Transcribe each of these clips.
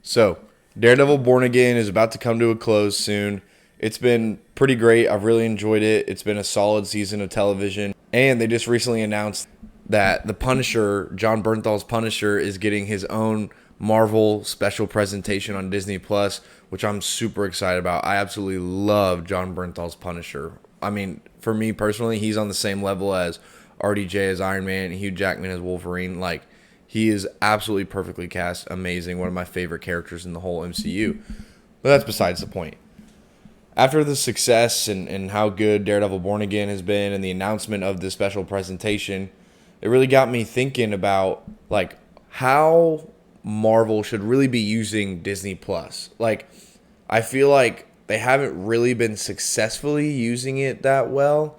So, Daredevil Born Again is about to come to a close soon. It's been pretty great. I've really enjoyed it. It's been a solid season of television. And they just recently announced that the Punisher, John Bernthal's Punisher, is getting his own Marvel special presentation on Disney Plus, which I'm super excited about. I absolutely love John Bernthal's Punisher. I mean, for me personally, he's on the same level as RDJ as Iron Man and Hugh Jackman as Wolverine. Like, he is absolutely perfectly cast, amazing, one of my favorite characters in the whole MCU. But that's besides the point. After the success and how good Daredevil Born Again has been and the announcement of this special presentation, it really got me thinking about like how Marvel should really be using Disney Plus. Like, I feel like they haven't really been successfully using it that well.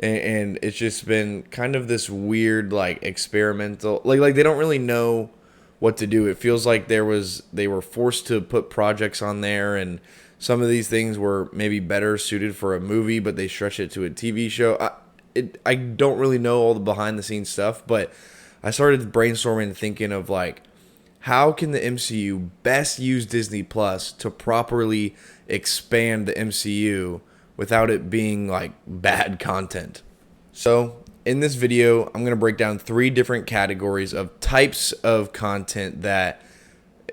And it's just been kind of this weird like experimental like they don't really know what to do. It feels like they were forced to put projects on there, and some of these things were maybe better suited for a movie, but they stretch it to a TV show. I don't really know all the behind the scenes stuff, but I started brainstorming and thinking of like, how can the MCU best use Disney Plus to properly expand the MCU without it being like bad content? So in this video, I'm going to break down 3 different categories of types of content that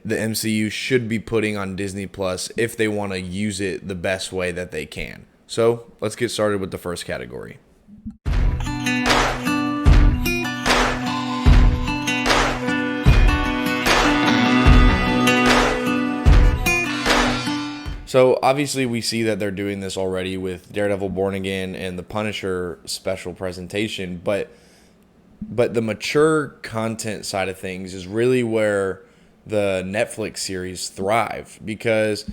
the MCU should be putting on Disney Plus if they want to use it the best way that they can. So let's get started with the first category. So obviously we see that they're doing this already with Daredevil Born Again and the Punisher special presentation, but the mature content side of things is really where the Netflix series thrive, because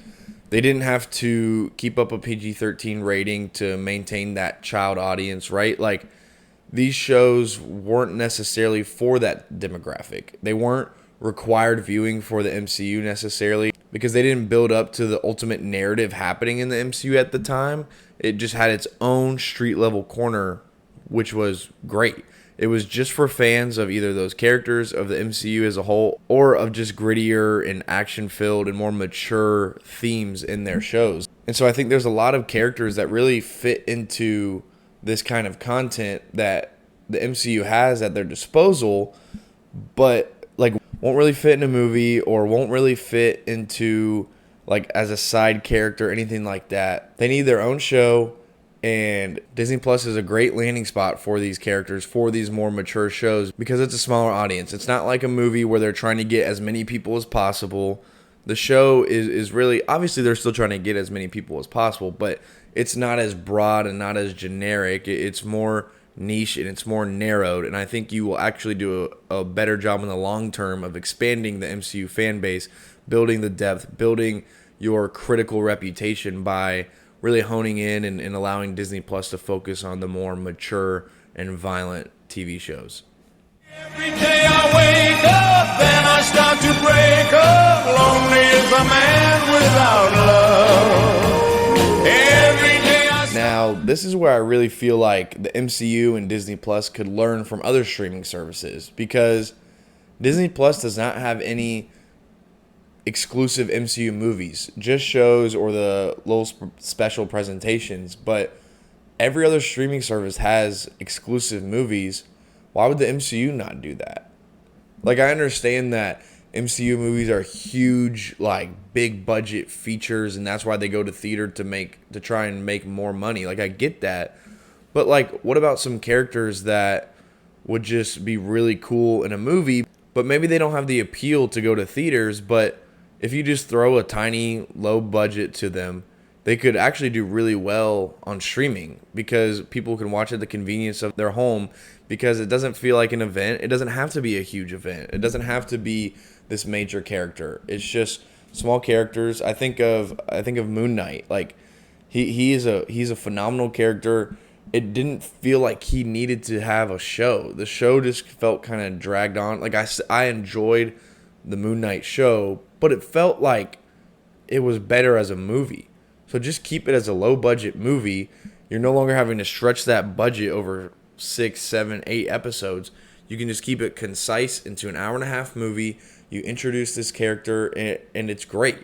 they didn't have to keep up a PG-13 rating to maintain that child audience, right? Like, these shows weren't necessarily for that demographic. They weren't required viewing for the MCU necessarily, because they didn't build up to the ultimate narrative happening in the MCU at the time. It just had its own street level corner, which was great. It was just for fans of either those characters, of the MCU as a whole, or of just grittier and action filled and more mature themes in their shows. And so I think there's a lot of characters that really fit into this kind of content that the MCU has at their disposal, but like won't really fit in a movie or won't really fit into like as a side character, anything like that. They need their own show, and Disney Plus is a great landing spot for these characters, for these more mature shows, because it's a smaller audience. It's not like a movie where they're trying to get as many people as possible. The show is really, obviously they're still trying to get as many people as possible, but it's not as broad and not as generic. It's more niche and it's more narrowed, and I think you will actually do a better job in the long term of expanding the MCU fan base, building the depth, building your critical reputation by really honing in and allowing Disney Plus to focus on the more mature and violent TV shows. Every day I wake up, then I start to break up. Lonely is a man without love. Every day I Now, this is where I really feel like the MCU and Disney Plus could learn from other streaming services, because Disney Plus does not have any exclusive MCU movies, just shows or the little special presentations, but every other streaming service has exclusive movies. Why would the MCU not do that? Like, I understand that MCU movies are huge, like big budget features, and that's why they go to theater to try and make more money. Like, I get that. But like, what about some characters that would just be really cool in a movie, but maybe they don't have the appeal to go to theaters, but if you just throw a tiny low budget to them, they could actually do really well on streaming, because people can watch at the convenience of their home, because it doesn't feel like an event. It doesn't have to be a huge event. It doesn't have to be this major character. It's just small characters. I think of Moon Knight. Like, he's a phenomenal character. It didn't feel like he needed to have a show. The show just felt kind of dragged on. Like, I enjoyed the Moon Knight show, but it felt like it was better as a movie. So just keep it as a low budget movie. You're no longer having to stretch that budget over 6, 7, 8 episodes. You can just keep it concise into an hour and a half movie. You introduce this character, and it's great.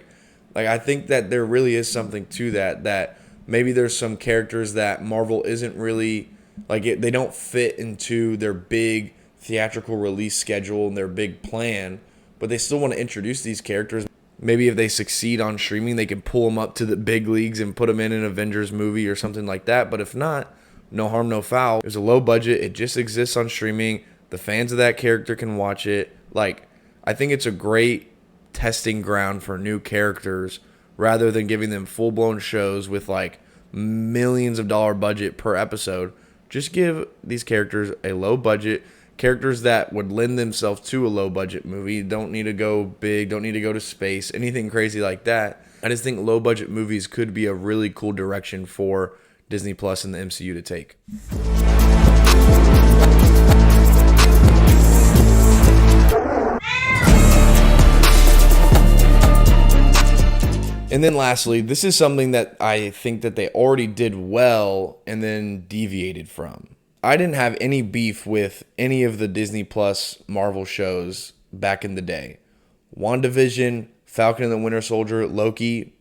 Like, I think that there really is something to that maybe there's some characters that Marvel isn't really, like, they don't fit into their big theatrical release schedule and their big plan, but they still want to introduce these characters. Maybe if they succeed on streaming, they can pull them up to the big leagues and put them in an Avengers movie or something like that. But if not, no harm, no foul. There's a low budget. It just exists on streaming. The fans of that character can watch it. Like, I think it's a great testing ground for new characters rather than giving them full-blown shows with, like, millions of dollar budget per episode. Just give these characters a low budget. Characters that would lend themselves to a low-budget movie. Don't need to go big. Don't need to go to space. Anything crazy like that. I just think low-budget movies could be a really cool direction for Disney Plus and the MCU to take. And then lastly, this is something that I think that they already did well and then deviated from. I didn't have any beef with any of the Disney Plus Marvel shows back in the day. WandaVision, Falcon and the Winter Soldier, Loki.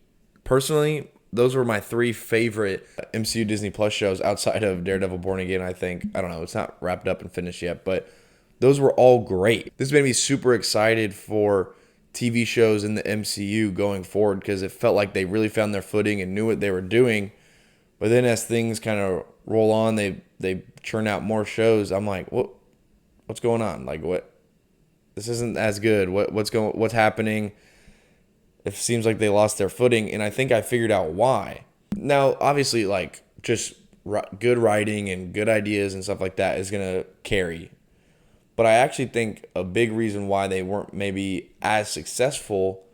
Personally, those were my 3 favorite MCU Disney Plus shows outside of Daredevil Born Again, I think. I don't know, it's not wrapped up and finished yet, but those were all great. This made me super excited for TV shows in the MCU going forward because it felt like they really found their footing and knew what they were doing. But then as things kind of roll on, they churn out more shows. I'm like, what's going on? Like, what? This isn't as good. What's happening? It seems like they lost their footing, and I think I figured out why. Now, obviously, like, just good writing and good ideas and stuff like that is gonna carry. But I actually think a big reason why they weren't maybe as successful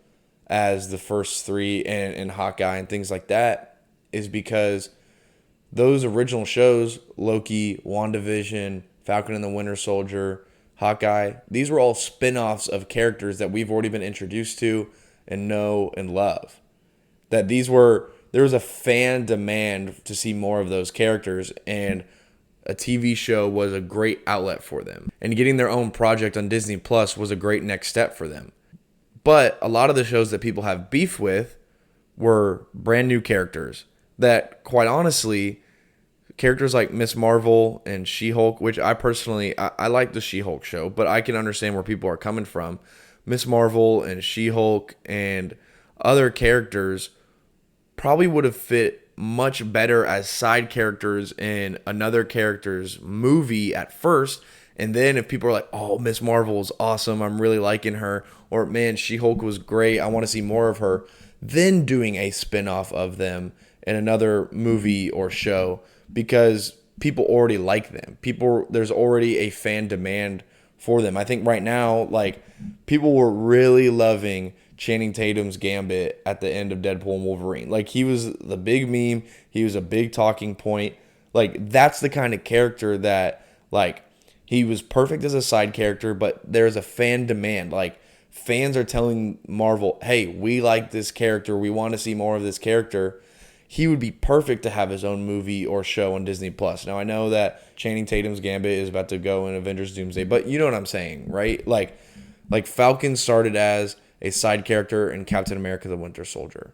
as the first 3 and Hawkeye and things like that is because those original shows, Loki, WandaVision, Falcon and the Winter Soldier, Hawkeye, these were all spin-offs of characters that we've already been introduced to and know and love. There was a fan demand to see more of those characters, and a TV show was a great outlet for them. And getting their own project on Disney Plus was a great next step for them. But a lot of the shows that people have beef with were brand new characters that, quite honestly, characters like Miss Marvel and She-Hulk, which I personally, I like the She-Hulk show, but I can understand where people are coming from. Miss Marvel and She-Hulk and other characters probably would have fit much better as side characters in another character's movie at first. And then if people are like, oh, Miss Marvel is awesome, I'm really liking her, or man, She-Hulk was great, I want to see more of her, then doing a spin-off of them in another movie or show because people already like them. There's already a fan demand for them. I think right now, like, people were really loving Channing Tatum's Gambit at the end of Deadpool and Wolverine. Like, he was the big meme. He was a big talking point. Like, that's the kind of character that, like, he was perfect as a side character, but there's a fan demand. Like, fans are telling Marvel, hey, we like this character. We want to see more of this character. He would be perfect to have his own movie or show on Disney Plus. Now, I know that Channing Tatum's Gambit is about to go in Avengers Doomsday, but you know what I'm saying, right? Like Falcon started as a side character in Captain America the Winter Soldier.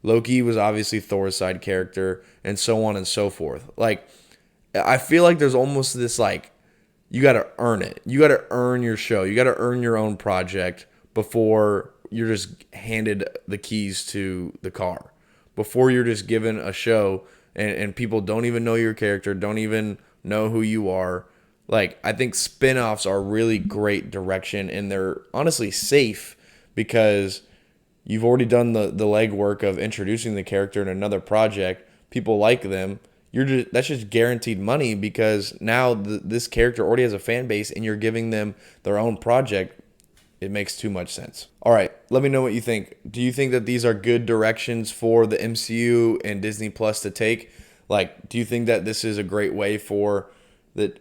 Loki was obviously Thor's side character, and so on and so forth. Like, I feel like there's almost this, like, you got to earn it. You got to earn your show. You got to earn your own project before you're just handed the keys to the car. Before you're just given a show and people don't even know your character, don't even know who you are. Like, I think spin-offs are really great direction, and they're honestly safe because you've already done the legwork of introducing the character in another project. People like them. That's just guaranteed money because now this character already has a fan base and you're giving them their own project. It makes too much sense. All right, let me know what you think. Do you think that these are good directions for the MCU and Disney Plus to take? Like, do you think that this is a great way for the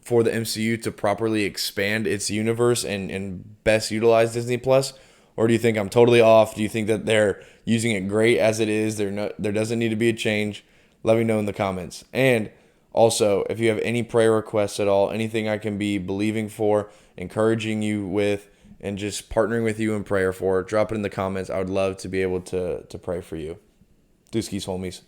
MCU to properly expand its universe and best utilize Disney Plus? Or do you think I'm totally off? Do you think that they're using it great as it is? There doesn't need to be a change? Let me know in the comments. And Also, if you have any prayer requests at all, anything I can be believing for, encouraging you with, and just partnering with you in prayer for, drop it in the comments. I would love to be able to pray for you. Deuskies, homies.